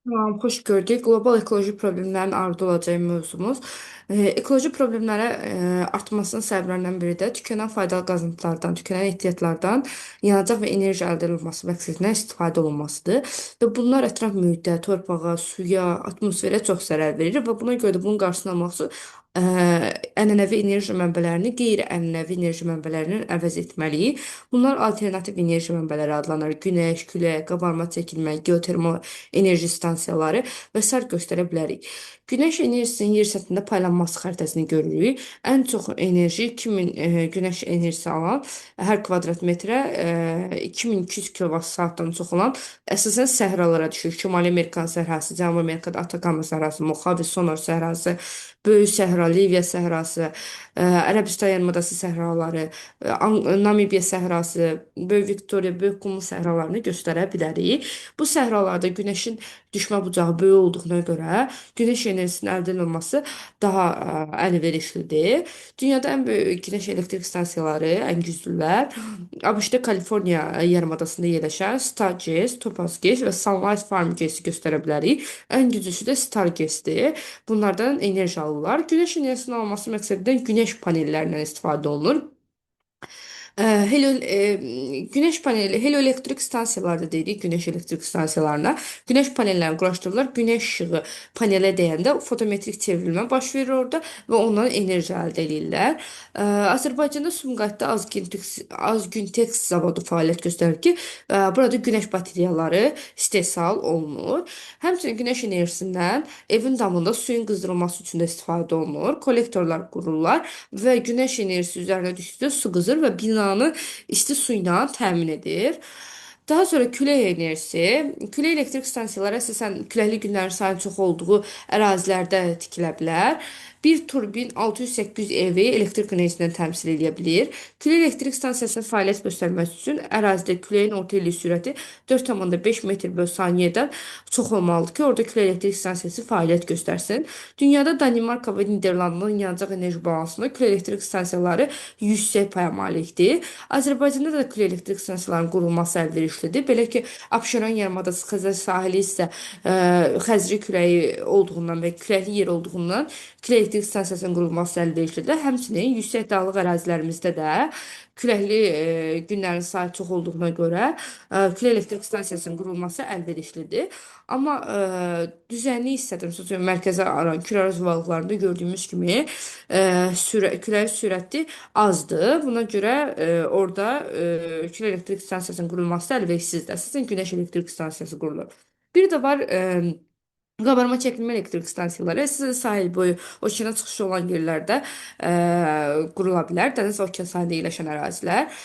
Tamam, hoş gördük. Global ekoloji problemlərin ardı olacağı mövzumuz. Ekoloji problemlərə artmasının səbəblərindən biri də tükənən faydalı qazıntılardan, tükənən ehtiyatlardan yanacaq və enerji əldə olunması məqsədilə istifadə olunmasıdır. Və bunlar ətraf mühitə, torpağa, suya, atmosferə çox zərər verir və buna görə də bunun qarşısını almaq üçün ə, ənənəvi enerji mənbələrini qeyri-ənənəvi enerji mənbələrinin əvəz etməliyik. Bunlar alternativ enerji mənbələri adlanır. Günəş, külək, qabarma çəkilmə, geotermal enerji stansiyaları və sair göstərə bilərik. Günəş enerjisinin yer səthində paylanması xəritəsini görürük. Ən çox enerji 2000 günəş enerjisi alan hər kvadrat metrə 2200 kWh-dan çox olan əsasən səhralara düşür. Şimali Amerikanın səhrası, Cənubi Amerikada Atakama səhrası, Mojave Sonor səhrası, Böyük Səhra, Liviya səhrası, Ərəbistan yarımadası səhraları, Namibiya səhrası, Böyük Viktoriya, Böyük Qumlu səhralarını göstərə bilərik. Bu səhralarda günəşin düşmə bucağı böyük olduğuna görə günəş enerjisinin əldə olunması daha əlverişlidir. Dünyada ən böyük günəş elektrik stansiyaları, ən güclülər ABŞ-da Kaliforniya yarımadasında yerləşən Stargaz, Topaz-Gaz və Sunlight Farm-Gaz-i göstərə bilərik. Ən güclüsü də Stargaz-dir. Bunlardan enerji alırlar. Günəş enerjisinin alınması məqsədilə günəş panellərindən istifadə olunur. Güneş paneli, helioelektrik stansiyalarda deyirik, güneş elektrik stansiyalarına. Güneş panellərini quraşdırırlar. Güneş işığı panelə dəyəndə fotometrik çevrilmə baş verir orada və ondan enerji əldə edirlər. Azərbaycanda Sumqayıtda Azgüntex zavodu fəaliyyət göstərir ki, burada güneş bateriyaları istehsal olunur. Həmçinin güneş enerjisindən evin damında suyun qızdırılması üçün də istifadə olunur. Kollektorlar qururlar və güneş enerjisi üzərinə düşdükdə su qızır və binanı isti su ilə təmin edir. Daha sonra külək enerjisi, külək elektrik stansiyaları əsasən küləkli günlərin sayının çox olduğu ərazilərdə tikilə bilər. Bir turbin 600-800 evi elektrik enerjisindən təmsil edə bilir. Külək elektrik stansiyasının fəaliyyət göstərməsi üçün ərazidə küləyin orta illik sürəti 4,5 metr bölü saniyədən çox olmalıdır ki, orada külək elektrik stansiyası fəaliyyət göstərsin. Dünyada Danimarka və Niderlandın yanacaq enerji balansında külək elektrik stansiyaları yüksək paya malikdir. Azərbaycanda da külək elektrik stansiyalarının qurulması əlverişlidir. Belə ki, Abşeron yarımadası Xəzər sahili isə Xəzri küləyi olduğundan və küləkli yer olduğundan külək elektrik stansiyasının qurulması əlverişlidir. Həmçinin yüksək dağlıq ərazilərimizdə də küləkli günlərin sayı çox olduğuna görə külək elektrik stansiyasının qurulması əlverişlidir. Amma düzənlik hissədə, məsələn, mərkəzə aran küləraz balıqlarında gördüyümüz kimi küləyin sürəti azdır. Buna görə orada külək elektrik stansiyasının qurulması əlverişsizdir. Əsasən günəş elektrik stansiyası qurulur. Bir də var qabarma çəkilmə elektrik stansiyaları sahil boyu okeana çıxışı olan yerlərdə qurula bilər. Dəniz və okean sahilində yerləşən ərazilər.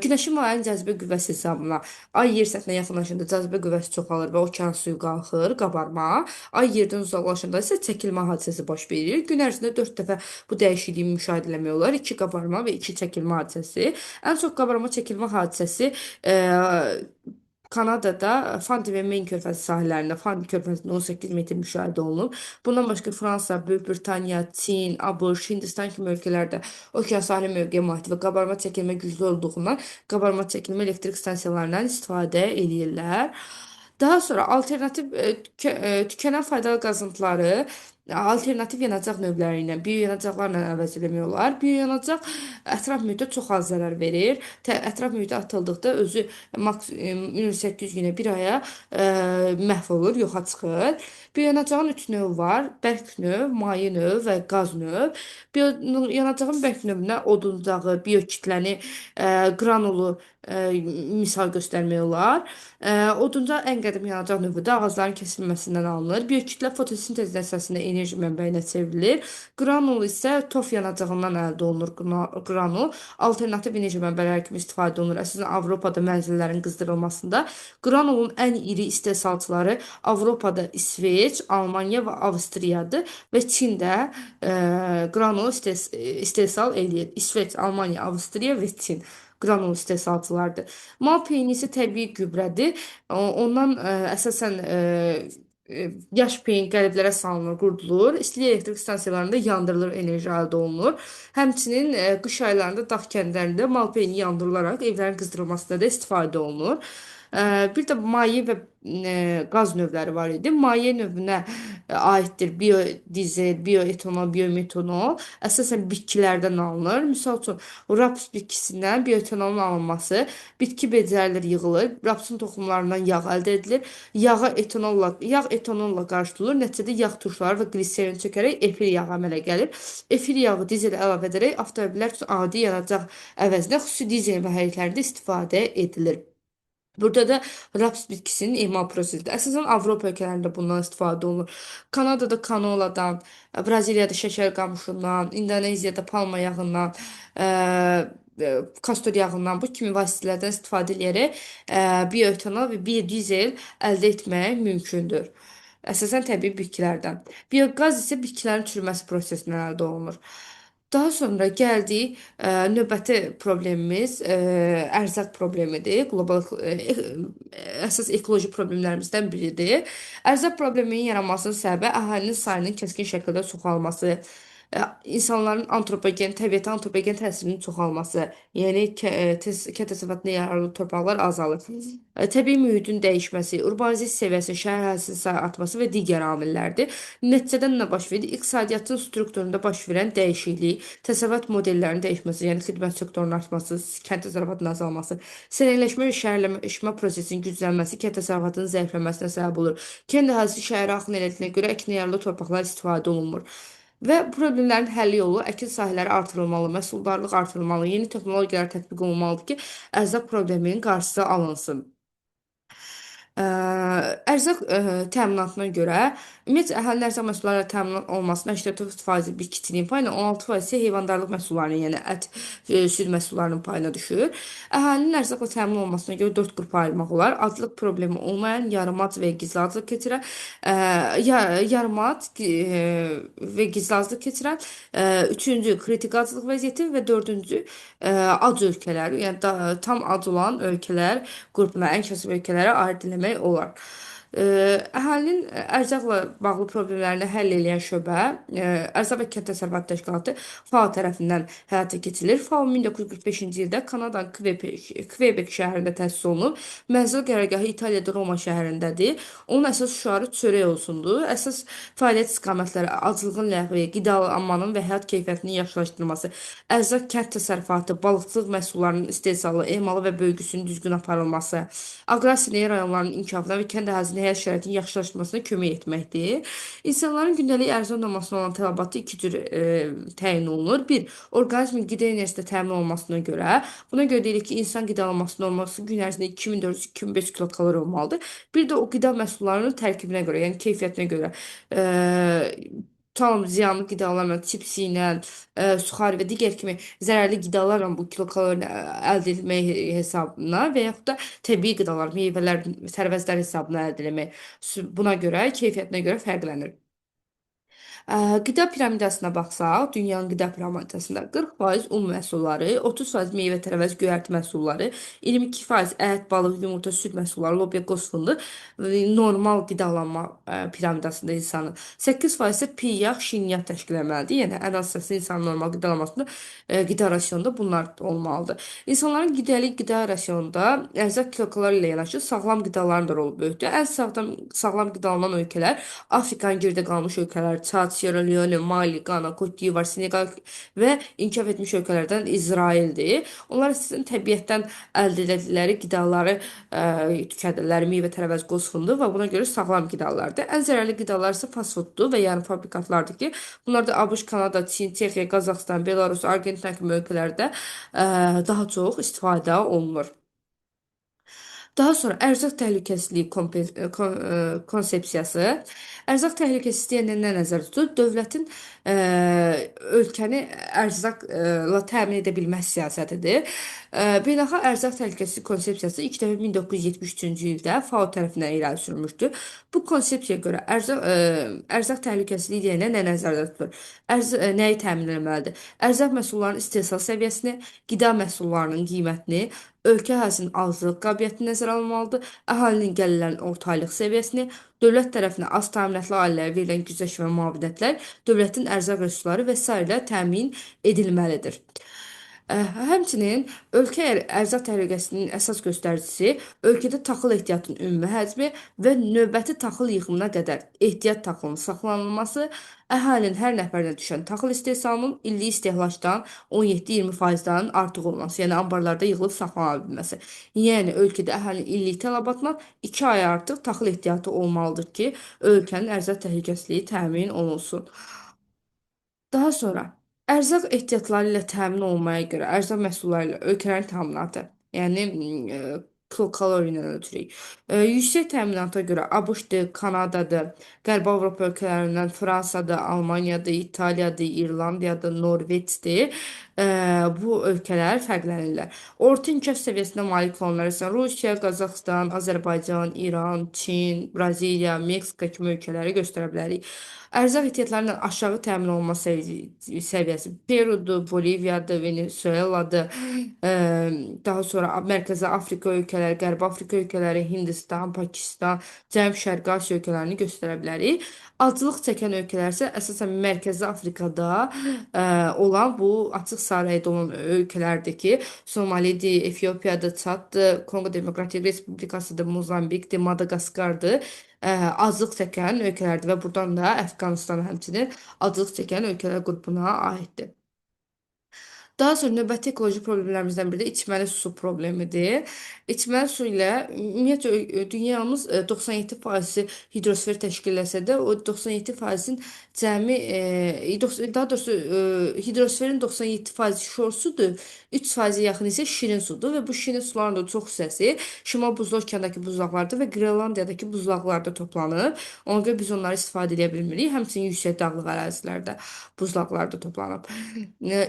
Günəşin müəyyən cazibə qüvvəsi hesabına ay yer səthinə yaxınlaşanda cazibə qüvvəsi çoxalır və okean suyu qalxır, qabarma. Ay yerdən uzaqlaşanda isə çəkilmə hadisəsi baş verir. Gün ərzində 4 dəfə bu dəyişikliyi müşahidə etmək olar. 2 qabarma və 2 çəkilmə hadisəsi. Ən çox qabarma çəkilmə hadisəsi Kanadada Fanti və Main körfəzi sahillərində Fanti körfəzində 18 metr müşahidə olunub. Bundan başqa Fransa, Böyük Britaniya, Çin, ABŞ, Hindistan kimi ölkələrdə okean sahili mövqeyə malik və qabarma çəkilmə güclü olduğundan qabarma çəkilmə elektrik stansiyalarından istifadə edirlər. Daha sonra alternativ tükənən faydalı qazıntıları alternativ yanacaq növləri ilə, bioyanacaqlarla əvəz eləmək olar. Bioyanacaq ətraf mühitə çox az zərər verir. Ətraf mühitə atıldıqda özü maksimum 800 günə, bir aya məhv olur, yoxa çıxır. Bioyanacağın 3 növü var. Bərk növ, maye növ və qaz növ. Bioyanacağın bərk növünə oduncağı, biokütləni, qranulu misal göstərmək olar. Odunca ən qədim yanacaq növü də ağacların kəsilməsindən alınır. Biokütlə fotosintez əsasında enerji mənbəyinə çevrilir. Qranul isə tof yanacağından əldə olunur. Qranul alternativ enerji mənbələri kimi istifadə olunur. Əsasən Avropada mənzillərin qızdırılmasında qranulun ən iri istehsalçıları Avropada İsveç, Almanya və Avstriyadır və Çində qranul istehsal edir. İsveç, Almanya, Avstriya və Çin qranul istehsalçılardır. Mal peyni isə təbii gübrədir. Ondan əsasən yaş peyin qəliblərə salınır, qurudulur. İstilik elektrik stansiyalarında yandırılır, enerji əldə olunur. Həmçinin qış aylarında dağ kəndlərində mal peyni yandırılaraq evlərin qızdırılmasında da istifadə olunur. Bir də maye və qaz növləri var idi. Maye növünə aiddir biodizel, bioetanol, biometanol. Əsasən bitkilərdən alınır. Misal üçün, raps bitkisindən bioetanolun alınması, bitki bezərilir, yığılır, rapsın toxumlarından yağ əldə edilir. Yağ etanolla qarışdırılır. Nəticədə yağ turşuları və gliserin çəkərək efir yağı əmələ gəlir. Efir yağı dizelə əlavə edərək avtomobillər üçün adi yanacaq əvəzinə xüsusi dizel mühərriklərdə istifadə edilir. Burada da raps bitkisinin emal prosesidir. Əsasən Avropa ölkələrində bundan istifadə olunur. Kanadada kanoladan, Braziliyada şəkər qamışından, İndoneziyada palma yağından, kastor yağından bu kimi vasitələrdən istifadə edərək bioetanol və biodizel əldə etmək mümkündür. Əsasən təbii bitkilərdən. Bioqaz isə bitkilərin çürüməsi prosesindən əldə olunur. Daha sonra gəldik növbəti problemimiz ərzaq problemidir. Qlobal əsas ekoloji problemlərimizdən biridir. Ərzaq probleminin yaranmasının səbəbi əhalinin sayının kəskin şəkildə çoxalması, insanların antropogen, təbiətə antropogen təsirinin çoxalması, yəni kənd təsərrüfatına yararlı torpaqlar azalır. Təbii mühitin dəyişməsi, urbanizasiya səviyyəsinin, şəhər əhalisi sayı artması və digər amillərdir. Nəticədə nə baş verir? İqtisadiyyatın strukturunda baş verən dəyişiklik, təsərrüfat modellərinin dəyişməsi, yəni xidmət sektorunun artması, kənd təsərrüfatının azalması, sənəyləşmə və şəhərləşmə prosesinin güclənməsi kənd təsərrüfatının zəifləməsinə səbəb olur. Kənd əhalisi şəhərə axın elədiyinə görə əkinə yararlı torpaqlar istifadə olunmur. Və problemlərin həlli yolu əkin sahələri artırılmalı, məhsuldarlıq artırılmalı, yeni texnologiyalar tətbiq olunmalıdır ki, ərzaq probleminin qarşısı alınsın. Ə, Ərzaq təminatına görə ümumiyyətlə əhalinin ərzaq məhsulları ilə təmin olunmasına 84% bitkinin payına, 16% isə heyvandarlıq məhsullarının, yəni ət, süd məhsullarının payına düşür. Əhalinin ərzaqla təmin olunmasına görə 4 qrupa ayırmaq olar. Aclıq problemi olmayan, yarımad və gizli aclıq keçirən, yarımad və gizli aclıq keçirən, üçüncü kritik aclıq vəziyyəti və dördüncü ac ölkələr, yəni tam ac olan ölkələr qrupuna, ən kasıb ölkələrə aid eləmək olar. Əhalinin ərzaqla bağlı problemlərini həll edən şöbə Ərzaq və Kənd Təsərrüfatı Təşkilatı FAO tərəfindən həyata keçirilir. FAO 1945-ci ildə Kanadanın Kvebek şəhərində təsis olunub. Mənzil qərargahı İtaliyada Roma şəhərindədir. Onun əsas şüarı çörək olsundur. Əsas fəaliyyət istiqamətləri aclığın ləğvi, qidalanmanın və həyat keyfiyyətinin yaxşılaşdırılması, ərzaq kənd təsərrüfatı, balıqçılıq məhsullarının istehsalı, emalı və bölgüsünün düzgün aparılması, aqrasiya rayonlarının inkişafına və kənd əhalinin həyat şəraitinin yaxşılaşmasına kömək etməkdir. İnsanların gündəlik ərzaq olmasına olan tələbatı iki cür təyin olunur. Bir, orqanizmin qida enerjisi təmin olmasına görə. Buna görə deyirik ki, insan qidalanması norması gün ərzində 2400-2500 kilokalori olmalıdır. Bir də o qida məhsullarının tərkibinə görə, yəni keyfiyyətinə görə tutalım ziyanlı qidalarla, çipsi ilə, suxari və digər kimi zərərli qidalarla bu kilokalorini əldə etmək hesabına və yaxud da təbii qidalar, meyvələr, tərəvəzlər hesabına əldə etmək. Buna görə, keyfiyyətinə görə fərqlənir. Qida piramidasına baxsaq, dünyanın qida piramidasında 40% un məhsulları, 30% meyvə tərəvəz göyərti məhsulları, 22% ət, balıq, yumurta, süd məhsulları, lobya, qoz fındı normal qidalanma piramidasında insanın. 8% isə piy, yağ, şirniyyat təşkil etməlidir. Yəni ən az hissəsi insanın normal qidalanmasında qida rasionunda bunlar olmalıdır. İnsanların gündəlik qida rasionunda ərzaq kilokalori ilə yanaşı sağlam qidaların da rolu böyükdür. Ən sağlam qidalanan ölkələr Afrikanın geridə qalmış ölkələr, Çad, Sierra Leone, Mali, Qana, Côte d'Ivoire, Senegal və inkişaf etmiş ölkələrdən İsraildir. Onlar sizin təbiətdən əldə etdikləri qidaları tükədirlər, meyvə, tərəvəz, qoz fındı və buna görə sağlam qidalardır. Ən zərərli qidalar isə fast fooddur və yəni fabrikatlardır ki, bunlar da ABŞ, Kanada, Çin, Çexiya, Qazaxstan, Belarus, Argentina kimi ölkələrdə daha çox istifadə olunur. Daha sonra ərzaq təhlükəsizliyi konsepsiyası. Ərzaq təhlükəsizliyi deyəndə nə nəzərdə tutulur? Dövlətin ölkəni ərzaqla təmin edə bilmə siyasətidir. Beynəlxalq ərzaq təhlükəsizliyi konsepsiyası ilk dəfə 1973-cü ildə FAO tərəfindən irəli sürülmüşdür. Bu konsepsiyaya görə ərzaq təhlükəsizliyi deyəndə nə nəzərdə tutulur? Nəyi təmin etməlidir? Ərzaq məhsullarının istehsal səviyyəsini, qida məhsullarının qiymətini, ölkə əhalinin azlıq qabiliyyətini nəzərə alınmalıdır, əhalinin gəlirlərinin orta aylıq səviyyəsini, dövlət tərəfindən az təminatlı ailələrə verilən güzəşt və müavinətlər, dövlətin ərzaq resursları və s. təmin edilməlidir. Həmçinin ölkə ərzaq təhlükəsizliyinin əsas göstəricisi ölkədə taxıl ehtiyatının ümumi həcmi və növbəti taxıl yığımına qədər ehtiyat taxılının saxlanılması, əhalinin hər nəfərinə düşən taxıl istehsalının illik istehlakdan 17-20%-dən artıq olması, yəni ambarlarda yığılıb saxlana bilməsi. Yəni ölkədə əhalinin illik tələbatından 2 ay artıq taxıl ehtiyatı olmalıdır ki, ölkənin ərzaq təhlükəsizliyi təmin olunsun. Daha sonra ərzaq ehtiyatları ilə təmin olunmaya görə ərzaq məhsulları ilə ölkələrin təminatı, yəni kilokaloriyadan ötürü yüksək təminata görə ABŞ-dır, Kanadadır, Qərbi Avropa ölkələrindən Fransadır, Almaniyadır, İtaliyadır, İrlandiyadır, Norveçdir. E, Bu ölkələr fərqlənirlər. Orta inkişaf səviyyəsinə malik olanlar isə Rusiya, Qazaxıstan, Azərbaycan, İran, Çin, Braziliya, Meksika kimi ölkələri göstərə bilərik. Ərzaq ehtiyatlarının aşağı təmin olunma səviyyəsi Perudur, Boliviyadır, Venezueladır. Daha sonra Mərkəzi Afrika ölkələri, Qərbi Afrika ölkələri, Hindistan, Pakistan, Cənub Şərqi Asiya ölkələrini göstərə bilərik. Aclıq çəkən ölkələr isə əsasən Mərkəzi Afrikada olan bu açıq sahədə olan ölkələrdir ki, Somalidir, Efiopiyadır, Çaddır, Kongo Demokratik Respublikasıdır, Mozambikdir, Madaqaskardır. Azlıq çəkən ölkələrdir və buradan da Əfqanistan həmçinin azlıq çəkən ölkələr qrupuna aiddir. Daha sonra növbəti ekoloji problemlərimizdən biri də içməli su problemidir. İçməli su ilə ümumiyyətlə dünyamız 97% hidrosfer təşkil etsə də, o 97%-in cəmi daha doğrusu hidrosferin 97% şor sudur, 3%-ə yaxın isə şirin sudur və bu şirin suların da çox hissəsi Şimal Buzlu Okeandakı buzlaqlarda və Qrenlandiyadakı buzlaqlarda toplanır. Ona görə biz onları istifadə edə bilmirik. Həmçinin yüksək dağlıq ərazilərdə buzlaqlarda toplanıb.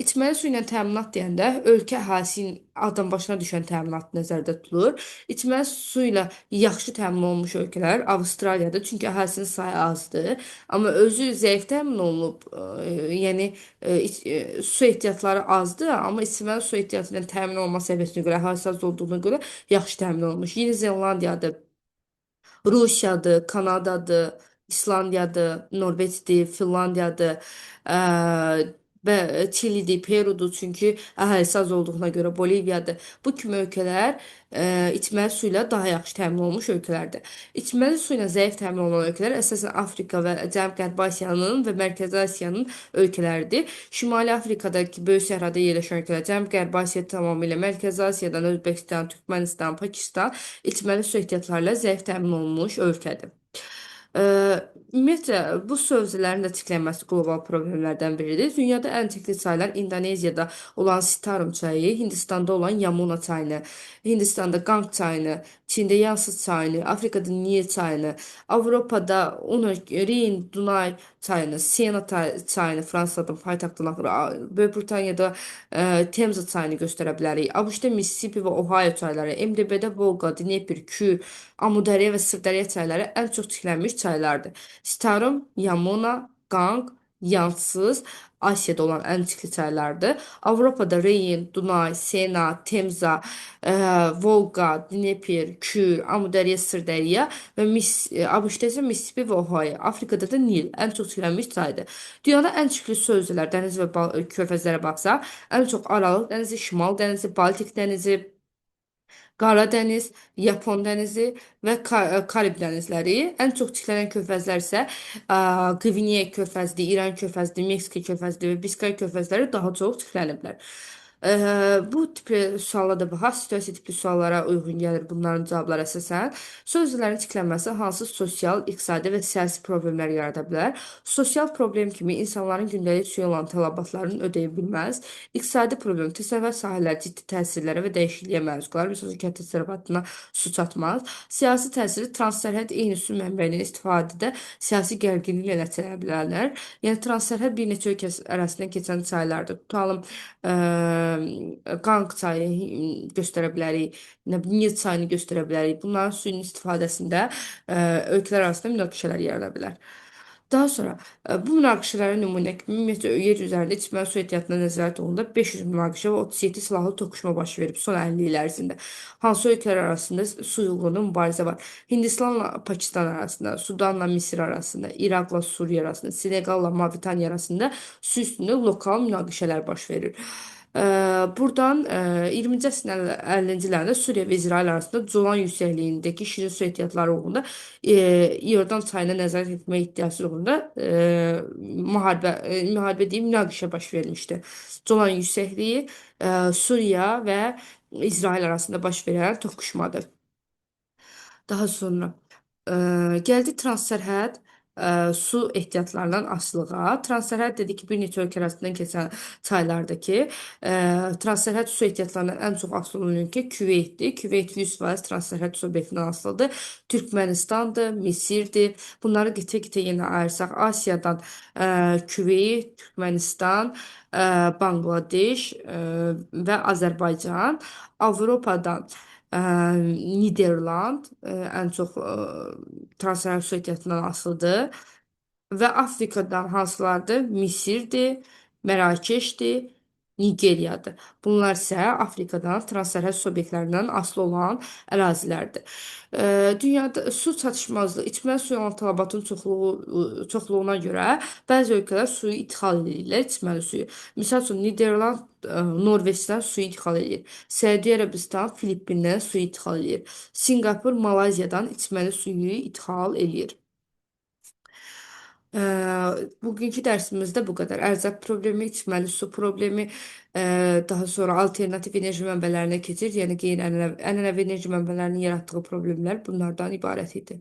İçməli su ilə təminat deyəndə ölkə əhalisi adam başına düşən təminat nəzərdə tutulur. İçməli su ilə yaxşı təmin olunmuş ölkələr Avstraliyadır, çünki əhalinin sayı azdır, amma özü zəif təmin olunub, yəni su ehtiyatları azdır, amma içməli su ehtiyatı ilə təmin olma səviyyəsinə görə, əhalisi az olduğuna görə yaxşı təmin olunmuş. Yeni Zelandiyadır, Rusiyadır, Kanadadır, İslandiyadır, Norveçdir, Finlandiyadır, və Çilidir, Perudur, çünki əhalisi az olduğuna görə Boliviyadır. Bu kimi ölkələr içməli su ilə daha yaxşı təmin olunmuş ölkələrdir. İçməli su ilə zəif təmin olunan ölkələr əsasən Afrika və Cənub-Qərbi Asiyanın və Mərkəzi Asiyanın ölkələridir. Şimali Afrikadakı böyük səhrada yerləşən ölkələr, Cənub-Qərbi Asiya tamamilə Mərkəzi Asiyadan Özbəkistan, Türkmənistan, Pakistan içməli su ehtiyatları ilə zəif təmin olunmuş ölkədir. Ümumiyyətlə, bu sövzələrin də çiklənməsi qlobal problemlərdən biridir. Dünyada ən çəkli çaylar Indoneziyada olan Sitarum çayı, Hindistanda olan Yamuna çayını, Hindistanda Qanq çayını, Çində Yansı çayını, Afrikada Nil çayını, Avropada Reyn, Dunay çayını, Sena çayını, Fransadan paytaxtdan axır, Böyük Britaniyada Temza çayını göstərə bilərik. ABŞ-da Mississippi və Ohio çayları, MDB-də Volqa, Dnepr, Kü, Amudərya və Sırdərya çayları ən çox çiklənmiş çaylardır. Starum, Yamuna, Qanq, Yansız Asiyada olan ən çirkli çaylardır. Avropada Reyn, Dunay, Sena, Temza, Volqa, Dnepr, Kür, Amudərya, Sırdərya və ABŞ-da isə Mississippi və Ohio. Afrikada da Nil ən çox çiklənmiş çaydır. Dünyada ən çirkli su özələr, dəniz və körfəzlərə baxsaq, ən çox Aralıq dənizi, Şimal dənizi, Baltik dənizi, Qara dəniz, Yapon dənizi və Karib dənizləri. Ən çox çiklənən körfəzlər isə Qvineya körfəzidir, İran körfəzidir, Meksika körfəzidir və Biskay körfəzləri daha çox çikləniblər. Bu tipli suala da baxaq, situasiya tipli suallara uyğun gəlir bunların cavabları əsasən. Sözlərin çiklənməsi hansı sosial, iqtisadi və siyasi problemlər yarada bilər? Sosial problem kimi insanların gündəlik suya olan tələbatlarını ödəyə bilməz. İqtisadi problem təsərrüfat sahələri ciddi təsirlərə və dəyişikliyə məruz qalar. Məsələn, kənd təsərrüfatına su çatmaz. Siyasi təsiri transsərhəd eyni su mənbəyindən istifadədə siyasi gərginliklə nəticələnə bilərlər. Yəni transsərhəd bir neçə ölkə arasında keçən çaylardır. Tutalım, Qanq çayı göstərə bilərik, Nil çayını göstərə bilərik. Bunların suyun istifadəsində ölkələr arasında münaqişələr yarana bilər. Daha sonra bu münaqişələrin nümunə kimi ümumiyyətlə yer üzərində içməli su ehtiyatına nəzarət olunduğunda 500 münaqişə və 37 silahlı toqquşma baş verib son 50 il ərzində. Hansı ölkələr arasında su yolunda mübarizə var? Hindistanla Pakistan arasında, Sudanla Misir arasında, İraqla Suriya arasında, Seneqalla Mavritaniya arasında su üstündə lokal münaqişələr baş verir. Buradan 20-ci əsrin 50-ci illərdə Suriya və İsrail arasında Colan yüksəkliyindəki şirin su ehtiyatları uğrunda İordan çayına nəzarət etmə iddiası uğrunda müharibə deyim, münaqişə baş vermişdi. Colan yüksəkliyi Suriya və İsrail arasında baş verən toqquşmadır. Daha sonra gəldi transsərhəd su ehtiyatlarından asılığa. Transsərhəd dedi ki, bir neçə ölkə arasından keçən çaylardakı transsərhəd su ehtiyatlarından ən çox asılı olan ölkə Küveytdir. Küveyt 100% transsərhəd su obyektindən asılıdır. Türkmenistandır, Misirdir. Bunları qitə-qitə yenə ayırsaq, Asiyadan Küveyt, Türkmenistan, Bangladeş və Azərbaycan, Avropadan Niderland ən çox transfer su ehtiyatından asılıdır. Və Afrikadan hansılardır? Misirdir, Mərakeşdir, Nigeriyadır. Bunlar isə Afrikadan transsərhəd su obyektlərindən asılı olan ərazilərdir. Dünyada su çatışmazlığı, içməli suyun tələbatının çoxluğuna görə bəzi ölkələr suyu ixal edirlər, içməli suyu. Misal üçün Niderland Norveçdən suyu ixal edir. Səudiyyə Ərəbistan Filippindən suyu ixal edir. Sinqapur Malayziyadan içməli suyu ixal edir. Bugünkü dərsimizdə bu qədər. Ərzaq problemi, içməli su problemi, daha sonra alternativ enerji mənbələrinə keçir. Yəni qeyri-ənənəvi enerji mənbələrinin yaratdığı problemlər bunlardan ibarət idi.